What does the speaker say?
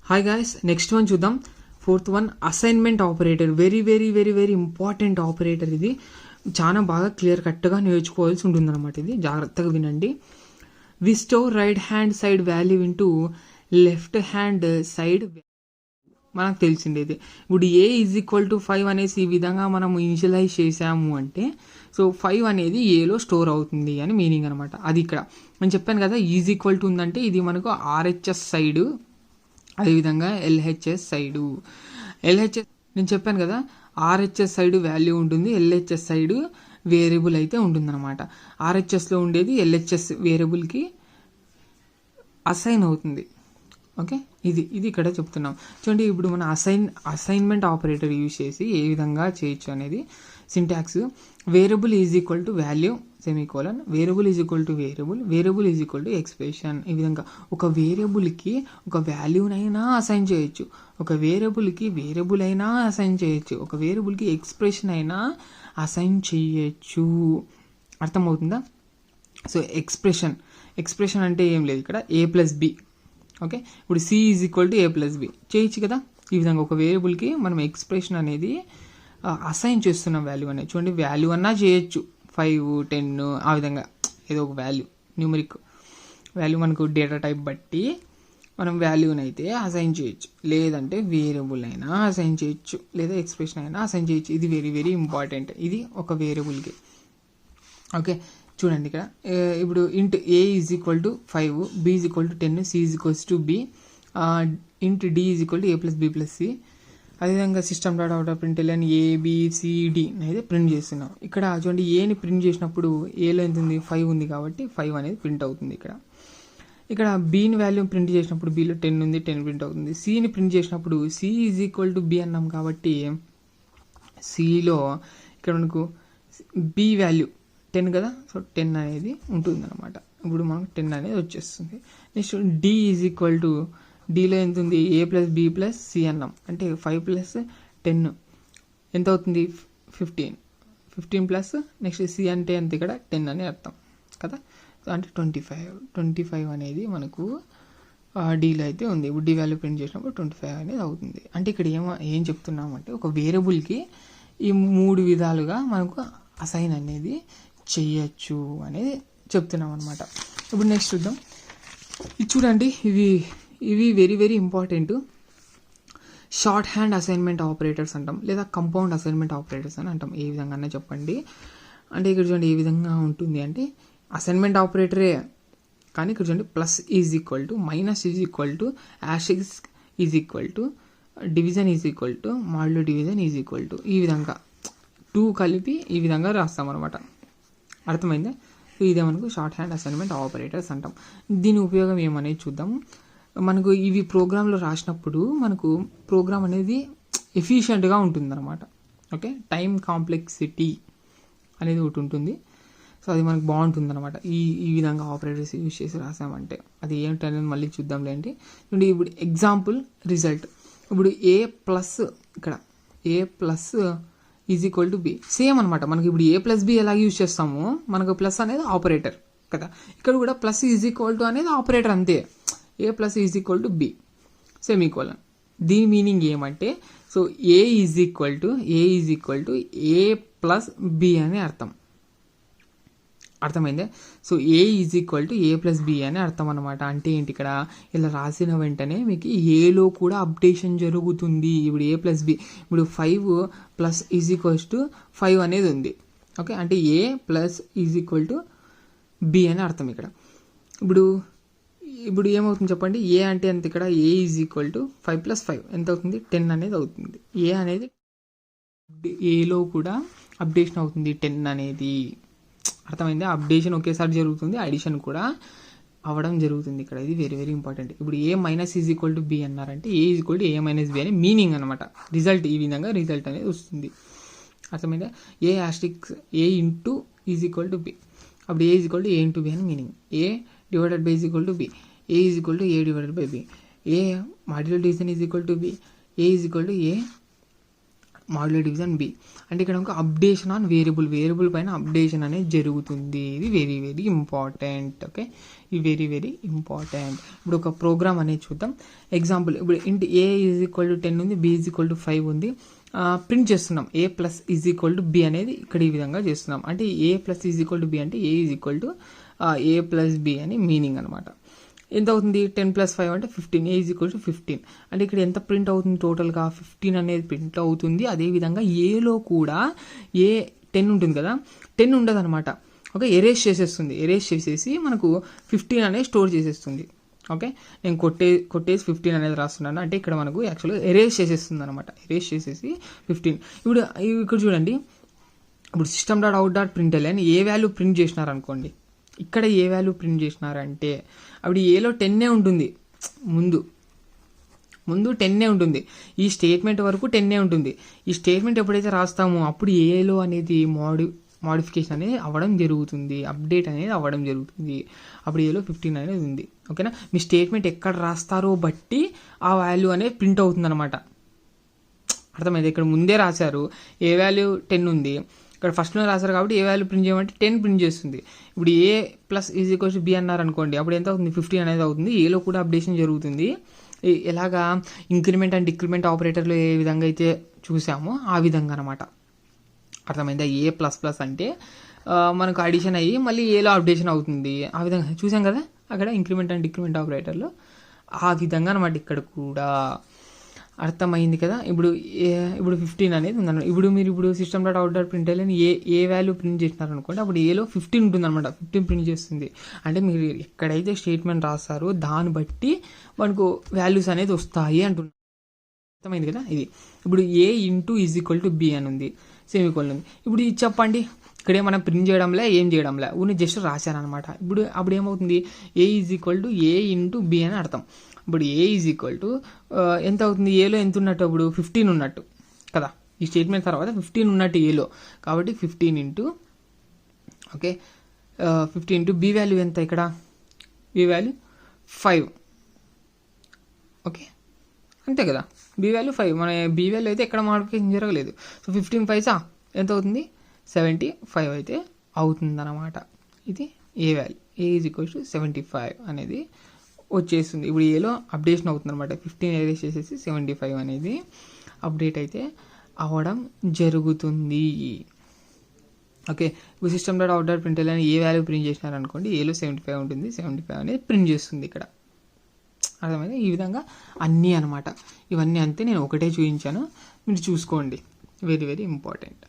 Hi guys, next one చూద్దాం. Fourth one assignment operator. Very very very very important operator. ఇది చాలా బాగా clear కట్గా నేర్చుకోవాల్సి ఉంటుంది అనమాట. ఇది జాగ్రత్తగా వినండి. We store right hand side value into left hand side. మనకు తెలిసింది ఇది. ఇప్పుడు ఏ ఈజ్ ఈక్వల్ టు 5 అనేసి ఈ విధంగా మనం ఇనిషియలైజ్ చేసాము అంటే సో 5 అనేది ఏలో స్టోర్ అవుతుంది అని మీనింగ్ అనమాట. అది ఇక్కడ నేను చెప్పాను కదా, ఈజ్ ఈక్వల్ టు ఉందంటే ఇది మనకు ఆర్హెచ్ఎస్ సైడు, అదేవిధంగా ఎల్హెచ్ఎస్ సైడు. ఎల్హెచ్ఎస్ నేను చెప్పాను కదా, ఆర్హెచ్ఎస్ సైడ్ వాల్యూ ఉంటుంది, ఎల్హెచ్ఎస్ సైడ్ వేరియబుల్ అయితే ఉంటుందన్నమాట. ఆర్హెచ్ఎస్లో ఉండేది ఎల్హెచ్ఎస్ వేరియబుల్కి అసైన్ అవుతుంది. ఓకే, ఇది ఇక్కడ చెప్తున్నాం చూడండి. ఇప్పుడు మన అసైన్మెంట్ ఆపరేటర్ యూజ్ చేసి ఏ విధంగా చేయొచ్చు అనేది syntax. Variable is equal to value semicolon, variable is equal to variable is equal to expression. ఈ విధంగా ఒక వేరియబుల్కి ఒక వాల్యూనైనా అసైన్ చేయొచ్చు, ఒక వేరియబుల్కి వేరియబుల్ అయినా అసైన్ చేయొచ్చు, ఒక వేరియబుల్కి ఎక్స్ప్రెషన్ అయినా అసైన్ చేయొచ్చు. అర్థమవుతుందా? సో ఎక్స్ప్రెషన్ అంటే ఏం లేదు, ఇక్కడ ఏ ప్లస్ బి. ఓకే, ఇప్పుడు c is equal to a plus b చేయొచ్చు కదా. ఈ విధంగా ఒక వేరియబుల్కి మనం ఎక్స్ప్రెషన్ అనేది అసైన్ చేస్తున్న వాల్యూ అనేది చూడండి. వాల్యూ అన్నా చేయొచ్చు, 5, 10 ఆ విధంగా ఏదో ఒక వాల్యూ, న్యూమరిక్ వాల్యూ మనకు డేటా టైప్ బట్టి మనం వాల్యూని అయితే అసైన్ చేయొచ్చు, లేదంటే వేరియబుల్ అయినా అసైన్ చేయొచ్చు, లేదా ఎక్స్ప్రెషన్ అయినా అసైన్ చేయొచ్చు. ఇది వెరీ వెరీ ఇంపార్టెంట్. ఇది ఒక వేరియబుల్కి. ఓకే, చూడండి ఇక్కడ ఇప్పుడు int a is equal to 5, b is equal to 10, c is equals to b, int d is equal to a plus b plus c. అదేవిధంగా system dot out of print LN ABCD అయితే print చేస్తున్నాం. ఇక్కడ చూడండి, ఏని print చేసినప్పుడు ఏలో ఎంత ఉంది, 5 ఉంది కాబట్టి 5 అనేది ప్రింట్ అవుతుంది. ఇక్కడ బీని వాల్యూ ప్రింట్ చేసినప్పుడు బీలో 10 ఉంది, 10 ప్రింట్ అవుతుంది. సిని ప్రింట్ చేసినప్పుడు c is equal to b అన్నాం కాబట్టి సిలో ఇక్కడ మనకు బి వాల్యూ 10 కదా, సో 10 అనేది ఉంటుంది అనమాట. ఇప్పుడు మనకు 10 అనేది వచ్చేస్తుంది. Next d is equal to, డిలో ఎంత ఉంది, a plus b plus c అన్నాం అంటే 5 ప్లస్ 10 ఎంత అవుతుంది, 15 ప్లస్ నెక్స్ట్ సి అంటే ఎంత, ఇక్కడ 10 అని అర్థం కదా. సో అంటే 25 అనేది మనకు డీలో అయితే ఉంది. ఇప్పుడు డి వాల్యూ ప్రింట్ చేసినప్పుడు 25 అనేది అవుతుంది. అంటే ఇక్కడ ఏం చెప్తున్నామంటే ఒక వేరియబుల్కి ఈ 3 విధాలుగా మనకు అసైన్ అనేది చెయ్యొచ్చు అనేది చెప్తున్నాం అనమాట. ఇప్పుడు నెక్స్ట్ చూద్దాం. ఇది చూడండి, ఇవి very very important. Short hand assignment operators అంటాం, లేదా కంపౌండ్ అసైన్మెంట్ ఆపరేటర్స్ అని అంటాం. ఏ విధంగానే చెప్పండి. అంటే ఇక్కడ చూడండి ఏ విధంగా ఉంటుంది అంటే అసైన్మెంట్ ఆపరేటరే, కానీ ఇక్కడ చూడండి plus is equal to, minus is equal to, asterisk is equal to, division is equal to, modulo division is equal to. ఈ విధంగా 2 కలిపి ఈ విధంగా రాస్తాం అనమాట. అర్థమైందా? ఇదే మనకు షార్ట్ హ్యాండ్ అసైన్మెంట్ ఆపరేటర్స్ అంటాం. దీని ఉపయోగం ఏమనేది చూద్దాం. మనకు ఇవి ప్రోగ్రాంలో రాసినప్పుడు మనకు ప్రోగ్రామ్ అనేది ఎఫిషియెంట్గా ఉంటుందన్నమాట. ఓకే, టైం కాంప్లెక్సిటీ అనేది ఒకటి ఉంటుంది. సో అది మనకు బాగుంటుంది అనమాట. ఈ విధంగా ఆపరేటర్స్ యూజ్ చేసి రాసామంటే అది ఏంటనేది మళ్ళీ చూద్దాంలేండి. ఇప్పుడు ఎగ్జాంపుల్ రిజల్ట్. ఇప్పుడు ఏ ప్లస్, ఇక్కడ a plus is equal to b same అనమాట. మనకి ఇప్పుడు ఏ ప్లస్ బి ఎలా యూజ్ చేస్తామో మనకు ప్లస్ అనేది ఆపరేటర్ కదా, ఇక్కడ కూడా ప్లస్ ఈజ్ ఈక్వల్ టు అనేది ఆపరేటర్ అంతే. A plus is equal to b semicolon. దీని మీనింగ్ ఏమంటే so a is equal to a plus b అని అర్థం. అర్థమైందే? So a is equal to a plus b అని అర్థం అనమాట. అంటే ఏంటి, ఇక్కడ ఇలా రాసిన వెంటనే మీకు ఏలో కూడా అప్డేషన్ జరుగుతుంది. ఇప్పుడు ఏ ప్లస్ బి, ఇప్పుడు 5 ప్లస్ ఈజ్ ఈక్వల్స్ టు 5 అనేది ఉంది. ఓకే, అంటే a plus is equal to b అని అర్థం ఇక్కడ. ఇప్పుడు ఏమవుతుంది చెప్పండి, ఏ అంటే ఎంత, ఇక్కడ ఏ ఈజ్ ఈక్వల్ టు 5 ప్లస్ 5 ఎంత అవుతుంది, 10 అనేది అవుతుంది. ఏ అనేది ఏలో కూడా అప్డేషన్ అవుతుంది 10 అనేది. అర్థమైంది? అప్డేషన్ ఒకేసారి జరుగుతుంది, అడిషన్ కూడా అవ్వడం జరుగుతుంది ఇక్కడ. ఇది వెరీ వెరీ ఇంపార్టెంట్. ఇప్పుడు a minus is equal to b అన్నారంటే a is equal to a minus b అని మీనింగ్ అనమాట. రిజల్ట్ ఈ విధంగా రిజల్ట్ అనేది వస్తుంది. అర్థమైందా? A asterisks a into is equal to b, అప్పుడు a is equal to a into b అని meaning. A divided by is equal to b, a is equal to a divided by b, a modulo division is equal to b, a is equal to a modular division b అంటే ఇక్కడ ఒక updation on variable పైన updation అనేది జరుగుతుంది. ఇది very very important. Okay, ఇది very very important. ఇప్పుడు ఒక ప్రోగ్రామ్ అనేది చూద్దాం. ఎగ్జాంపుల్, ఇప్పుడు ఇంటి a = 10 ఉంది, b = 5 ఉంది. ప్రింట్ చేస్తున్నాం a + b అనేది ఇక్కడ ఈ విధంగా చేస్తున్నాం. అంటే a + b అంటే a + b అని మీనింగ్ అనమాట. ఎంత అవుతుంది? 10 + 5 అంటే 15. a = 15 అంటే ఇక్కడ ఎంత ప్రింట్ అవుతుంది? టోటల్గా 15 అనేది ప్రింట్ అవుతుంది. అదేవిధంగా ఏలో కూడా ఏ 10 ఉంటుంది కదా, 10 ఉండదు అనమాట. ఓకే, ఎరేస్ చేసేసి మనకు 15 అనేది స్టోర్ చేసేస్తుంది. ఓకే, నేను కొట్టేసి 15 అనేది రాస్తున్నాను. అంటే ఇక్కడ మనకు యాక్చువల్గా ఎరేస్ చేసేస్తుంది అనమాట. ఎరేస్ చేసేసి 15. ఇప్పుడు ఇక్కడ చూడండి, ఇప్పుడు system.out.println ఏ వాల్యూ ప్రింట్ చేసినారనుకోండి, ఇక్కడ ఏ వాల్యూ ప్రింట్ చేసినారంటే అప్పుడు ఏలో 10 ఉంటుంది. ముందు 10 ఉంటుంది. ఈ స్టేట్మెంట్ వరకు 10 ఉంటుంది. ఈ స్టేట్మెంట్ ఎప్పుడైతే రాస్తామో అప్పుడు ఏలో అనేది మోడిఫికేషన్ అనేది అవ్వడం జరుగుతుంది, అప్డేట్ అనేది అవ్వడం జరుగుతుంది. అప్పుడు ఏలో 15 అనేది ఉంది. ఓకేనా, మీ స్టేట్మెంట్ ఎక్కడ రాస్తారో బట్టి ఆ వాల్యూ అనేది ప్రింట్ అవుతుంది అనమాట. అర్థమైంది? ఇక్కడ ముందే రాశారు ఏ వాల్యూ 10 ఉంది, ఇక్కడ ఫస్ట్లో రాశారు కాబట్టి ఏ వాల్యూ ప్రింట్ చేయమంటే 10 ప్రింట్ చేస్తుంది. ఇప్పుడు a + b అన్నారు అనుకోండి, అప్పుడు ఎంత అవుతుంది? 15 అనేది అవుతుంది. ఏలో కూడా అప్డేషన్ జరుగుతుంది. ఎలాగా ఇంక్రిమెంట్ అండ్ డిక్రిమెంట్ ఆపరేటర్లో ఏ విధంగా అయితే చూసామో ఆ విధంగా అనమాట. అర్థమైందా? a++ అంటే మనకు అడిషన్ అయ్యి మళ్ళీ ఏలో అప్డేషన్ అవుతుంది. ఆ విధంగా చూసాం కదా అక్కడ ఇంక్రిమెంట్ అండ్ డిక్రిమెంట్ ఆపరేటర్లో. ఆ విధంగా అనమాట ఇక్కడ కూడా. అర్థమైంది కదా? ఇప్పుడు 15 అనేది ఉందన్నమాట. ఇప్పుడు మీరు system.out.println ఏ వాల్యూ ప్రింట్ చేసినారనుకోండి, అప్పుడు ఏలో 15 ఉంటుంది అనమాట. 15 ప్రింట్ చేస్తుంది. అంటే మీరు ఎక్కడైతే స్టేట్మెంట్ రాస్తారో దాన్ని బట్టి మనకు వాల్యూస్ అనేది వస్తాయి అంటున్నారు. అర్థమైంది కదా? ఇది ఇప్పుడు a * b అని ఉంది, సెమీకోలన్ ఉంది. ఇప్పుడు ఇది చెప్పండి, ఇక్కడే మనం ప్రింట్ చేయడంలే, ఏం చేయడంలే, ఊరిని జస్ట్ రాశాను అనమాట. అప్పుడు ఏమవుతుంది? a = b అని అర్థం. ఇప్పుడు a ఎంత అవుతుంది? ఏలో ఎంత ఉన్నట్టు? అప్పుడు 15 ఉన్నట్టు కదా. ఈ స్టేట్మెంట్ తర్వాత 15 ఉన్నట్టు ఏలో. కాబట్టి 15 ఓకే 15 b వాల్యూ ఎంత? ఇక్కడ b వాల్యూ 5. ఓకే, అంతే కదా. b value 5. మన b వాల్యూ అయితే ఎక్కడ మోడిఫికేషన్ జరగలేదు. సో 15 5 ఎంత అవుతుంది? 75 అయితే అవుతుందన్నమాట. ఇది a వాల్యూ. a = 75 అనేది వచ్చేస్తుంది. ఇప్పుడు ఏలో అప్డేషన్ అవుతుంది అనమాట. 15 ఎరేస్ చేసేసి 75 అనేది అప్డేట్ అయితే అవ్వడం జరుగుతుంది. ఓకే, ఇప్పుడు system.out.println ఏ వాల్యూ ప్రింట్ చేసినారనుకోండి, ఏలో 75 ఉంటుంది. 75 అనేది ప్రింట్ చేస్తుంది ఇక్కడ. అర్థమైంది? ఈ విధంగా అన్నీ అనమాట. ఇవన్నీ అంతే, నేను ఒకటే చూపించాను, మీరు చూసుకోండి. Very very important.